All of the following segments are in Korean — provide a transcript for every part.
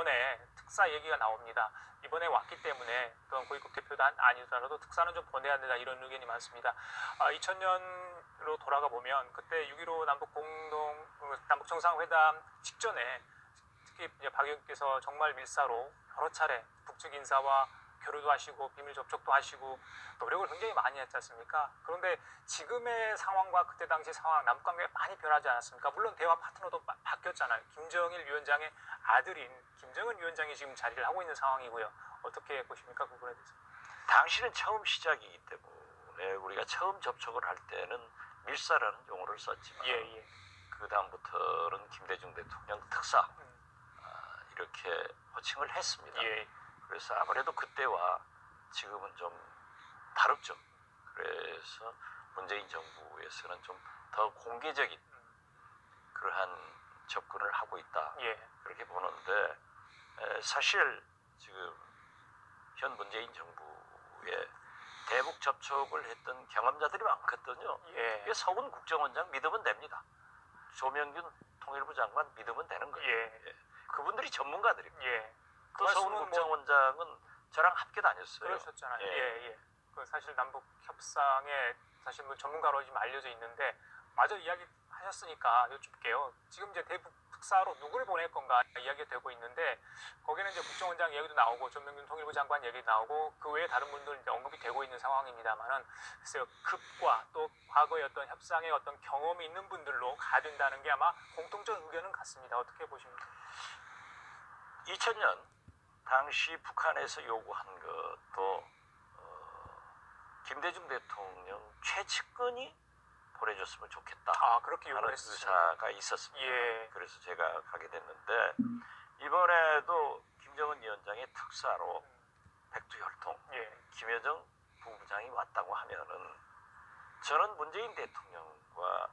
이번에 특사 얘기가 나옵니다. 이번에 왔기 때문에 어떤 고위급 대표도 아니더라도 특사는 좀 보내야 된다 이런 의견이 많습니다. 2000년으로 돌아가 보면 그때 6.15 남북 정상회담 직전에 특히 박 의원께서 정말 밀사로 여러 차례 북측 인사와 교류도 하시고 비밀 접촉도 하시고 노력을 굉장히 많이 했지 않습니까? 그런데 지금의 상황과 그때 당시 상황, 남북 관계가 많이 변하지 않았습니까? 물론 대화 파트너도 바뀌었잖아요. 김정일 위원장의 아들인 김정은 위원장이 지금 자리를 하고 있는 상황이고요. 어떻게 보십니까? 그 부분에 대해서. 당시는 처음 시작이기 때문에 우리가 처음 접촉을 할 때는 밀사라는 용어를 썼지만 그 다음부터는 김대중 대통령 특사 이렇게 호칭을 했습니다. 그래서 아무래도 그때와 지금은 좀 다르죠. 그래서 문재인 정부에서는 좀 더 공개적인 그러한 접근을 하고 있다. 그렇게 보는데 사실 지금 현 문재인 정부의 대북 접촉을 했던 경험자들이 많거든요. 서훈 국정원장 믿으면 됩니다. 조명균 통일부 장관 믿으면 되는 거예요. 그분들이 전문가들입니다. 그 서훈 국정원장은 저랑 함께 다녔어요. 그러셨잖아요. 그 사실 남북 협상에 사실 뭐 전문가로 지금 알려져 있는데 마저 이야기하셨으니까 여쭙게요. 지금 이제 대북 특사로 누구를 보낼 건가 이야기가 되고 있는데 거기는 이제 국정원장 얘기도 나오고 조명균 통일부 장관 얘기도 나오고 그 외에 다른 분들 이제 언급이 되고 있는 상황입니다만은 글쎄요, 급과 또 과거의 어떤 협상의 어떤 경험이 있는 분들로 가야 된다는 게 아마 공통적 의견은 같습니다. 어떻게 보십니까? 2000년 당시 북한에서 요구한 것도 김대중 대통령 최측근이 보내줬으면 좋겠다. 그렇게 하는 요구했습니다. 의사가 있었습니다. 그래서 제가 가게 됐는데 이번에도 김정은 위원장의 특사로 백두혈통 김여정 부부장이 왔다고 하면은 저는 문재인 대통령과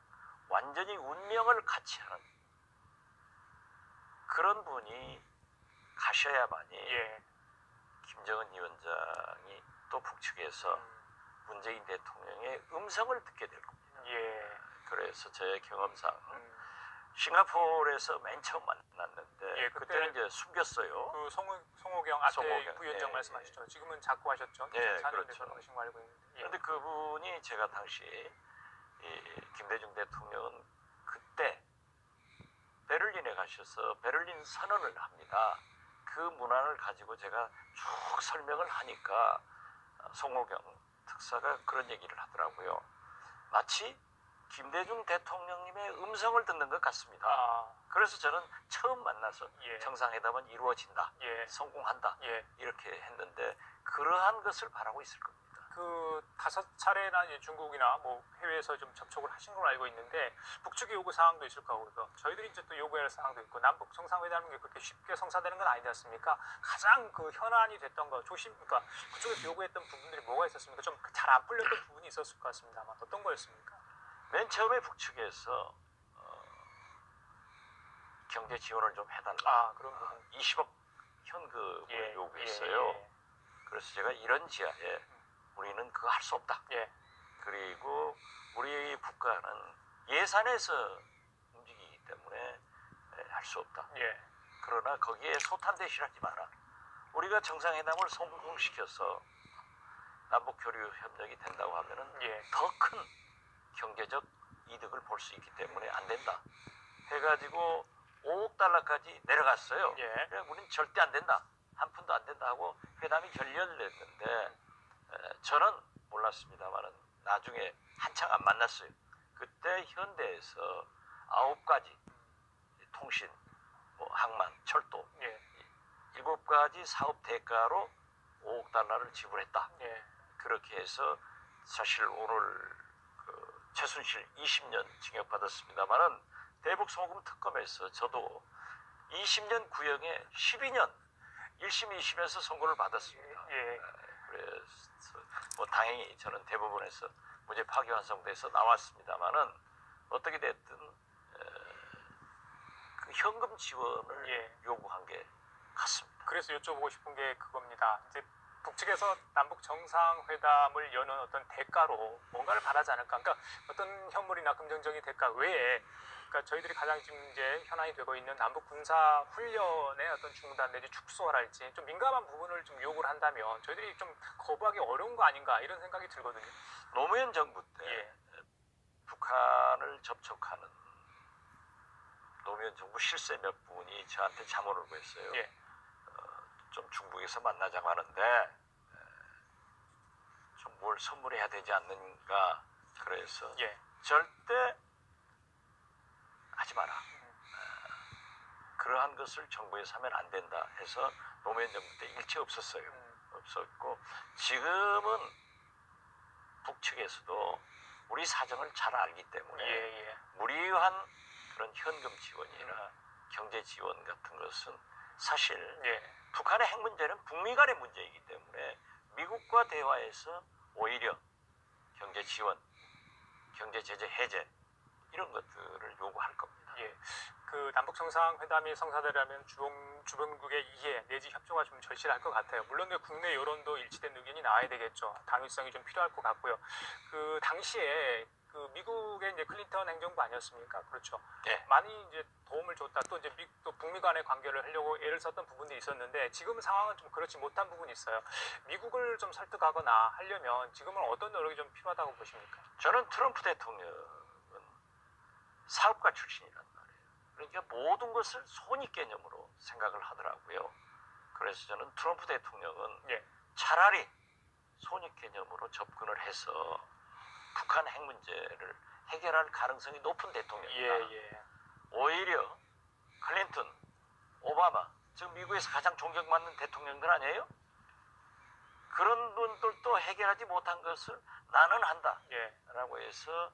완전히 운명을 같이 하는 그런 분이 가셔야만이 김정은 위원장이 또 북측에서 문재인 대통령의 음성을 듣게 될 겁니다. 그래서 제 경험상 싱가포르에서 맨 처음 만났는데 그때는 이제 숨겼어요. 그 송호경 아태 부위원장 말씀하시죠. 지금은 자꾸 하셨죠. 2004년에 돌아가신 거 알고 있는데. 그런데 그분이 제가 당시 김대중 대통령은 그때 베를린에 가셔서 베를린 선언을 합니다. 그 문안을 가지고 제가 쭉 설명을 하니까 송호경 특사가 그런 얘기를 하더라고요. 마치 김대중 대통령님의 음성을 듣는 것 같습니다. 그래서 저는 처음 만나서 정상회담은 이루어진다, 성공한다 이렇게 했는데 그러한 것을 바라고 있을 겁니다. 그 5차례나 이제 중국이나 뭐 해외에서 좀 접촉을 하신 걸로 알고 있는데 북측의 요구 사항도 있을 거고 저희들이 이제 또 요구할 사항도 있고 남북 정상회담이 그렇게 쉽게 성사되는 건 아니지 않습니까? 가장 그 현안이 됐던 거 그러니까 그쪽에서 요구했던 부분들이 뭐가 있었습니까? 좀 잘 안 풀렸던 부분이 있었을 것 같습니다만 어떤 거였습니까? 맨 처음에 북측에서 경제 지원을 좀 해달라. 그런 부분. 20억 현금을 요구했어요. 그래서 제가 이런 지하에 우리는 그거 할 수 없다. 그리고 우리 국가는 예산에서 움직이기 때문에 할 수 없다. 그러나 거기에 소탄대실하지 마라. 우리가 정상회담을 성공시켜서 남북 교류 협력이 된다고 하면은 더 큰 경제적 이득을 볼 수 있기 때문에 안 된다. 해가지고 5억 달러까지 내려갔어요. 우리는 절대 안 된다. 한 푼도 안 된다 하고 회담이 결렬됐는데 저는 몰랐습니다만은 나중에 한창 안 만났어요. 그때 현대에서 9가지 통신, 뭐 항만, 철도 7가지 사업 대가로 5억 달러를 지불했다. 그렇게 해서 사실 오늘 그 최순실 20년 징역받았습니다만은 대북 송금 특검에서 저도 20년 구형에 12년 1심 2심에서 선고를 받았습니다. 그래서 뭐 다행히 저는 대법원에서 무죄 파기환송돼서 나왔습니다만은 어떻게 됐든 그 현금 지원을 요구한 게 같습니다. 그래서 여쭤보고 싶은 게 그겁니다. 이제 북측에서 남북 정상회담을 여는 어떤 대가로 뭔가를 바라지 않을까? 그러니까 어떤 현물이나 금전적인 대가 외에 그러니까 저희들이 가장 지금 이제 현안이 되고 있는 남북 군사 훈련의 어떤 중단 내지 축소랄지 좀 민감한 부분을 좀 요구를 한다면 저희들이 좀 거부하기 어려운 거 아닌가 이런 생각이 들거든요. 노무현 정부 때 예. 북한을 접촉하는 노무현 정부 실세 몇 분이 저한테 자문을 구했어요. 예. 좀 중국에서 만나자고 하는데 좀 뭘 선물해야 되지 않는가. 그래서 예. 절대 하지 마라. 그러한 것을 정부에서 하면 안 된다 해서 노무현 정부 때 일체 없었어요. 없었고 지금은 북측에서도 우리 사정을 잘 알기 때문에 무리한 그런 현금 지원이나 경제 지원 같은 것은 사실 북한의 핵 문제는 북미 간의 문제이기 때문에 미국과 대화해서 오히려 경제 지원, 경제 제재 해제 이런 것들을 요구할 겁니다. 예. 그 남북 정상회담이 성사되려면 주변국의 이해 내지 협조가 좀 절실할 것 같아요. 물론 국내 여론도 일치된 의견이 나와야 되겠죠. 당위성이 좀 필요할 것 같고요. 그 당시에 그 미국의 이제 클린턴 행정부 아니었습니까? 그렇죠. 네. 많이 이제 도움을 줬다. 또 이제 또 북미 간의 관계를 하려고 애를 썼던 부분도 있었는데 지금 상황은 좀 그렇지 못한 부분이 있어요. 미국을 좀 설득하거나 하려면 지금은 어떤 노력이 좀 필요하다고 보십니까? 저는 트럼프 대통령은 사업가 출신이란 말이에요. 그러니까 모든 것을 손익 개념으로 생각을 하더라고요. 그래서 저는 트럼프 대통령은 차라리 손익 개념으로 접근을 해서 북한 핵 문제를 해결할 가능성이 높은 대통령이다. 오히려 클린턴, 오바마, 지금 미국에서 가장 존경받는 대통령들 아니에요? 그런 분들도 해결하지 못한 것을 나는 한다. 라고 해서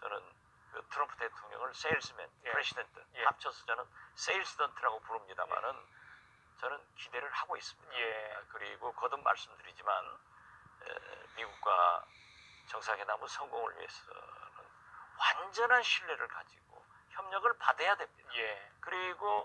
저는 그 트럼프 대통령을 세일스맨, 프레시던트 합쳐서 저는 세일스던트라고 부릅니다만은 저는 기대를 하고 있습니다. 그리고 거듭 말씀드리지만 미국과 정상회담의 성공을 위해서는 완전한 신뢰를 가지고 협력을 받아야 됩니다. 그리고